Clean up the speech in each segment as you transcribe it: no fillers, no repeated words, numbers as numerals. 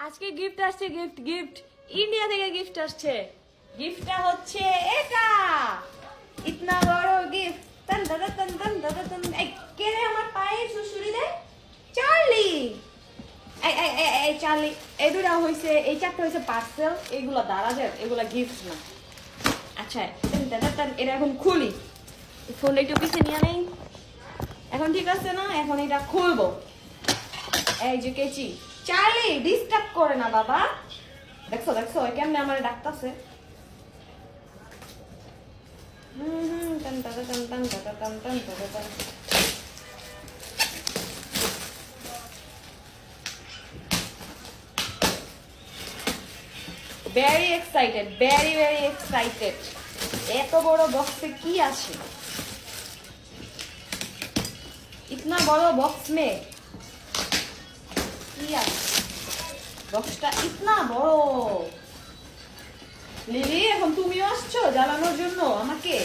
আজকে গিফট আসছে, gift gift India থেকে গিফট আসছে। গিফটটা হচ্ছে এটা, ইতনা বড় গিফট। তন তন তন তন তন তন। এই কে রে আমার পায়ে সুসুরি দে? চার্লি। এই এই এই এই চার্লি, এই দুটা হইছে, এই চারটা হইছে পার্সেল। এগুলো দারাজের, এগুলো গিফট না। আচ্ছা তন তন তন, এটা এখন খুলি। ফোনটা একটু পিছে নিয়ে নেই। এখন ঠিক আছে না? এখন এটা খুলবো। এই যে কেচি। চার্লি ডিস্টার্ব করে না বাবা। দেখছো দেখছো কেমনে আমার ডাকতাছে। টান টান টান টান টান টান টান টান টান। Very excited, very very excited. এত বড় বক্সে কি আছে? ইতনা বড় বক্স মে কি আছে? বক্সটা ইতনা বড়। লিলি, এখন তুমিও আসছো জ্বালানোর জন্য আমাকে?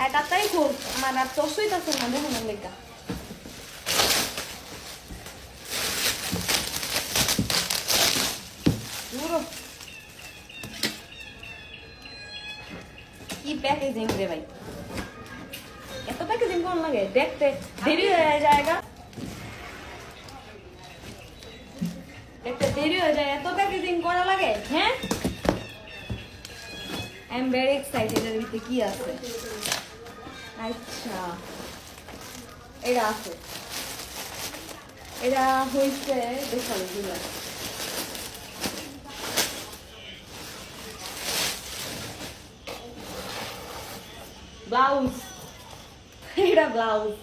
আর তাড়াতাড়ি খুব, আমার আর তসই তাছে না দেখানোর লেগা। কি প্যাকেজিং রে ভাই, এত প্যাকেজিং কোন লাগে? দেখতে দেরি হয়ে যায়গা, দেখতে দেরি হয়ে যায়, এত প্যাকেজিং করা লাগে? হ্যাঁ, আই এম ভেরি এক্সাইটেড। এর ভিতরে কি আছে? আচ্ছা, এটা আছে, এটা হইছে দেখালো দিলাম। ব্লাউজ, এটা ব্লাউজ।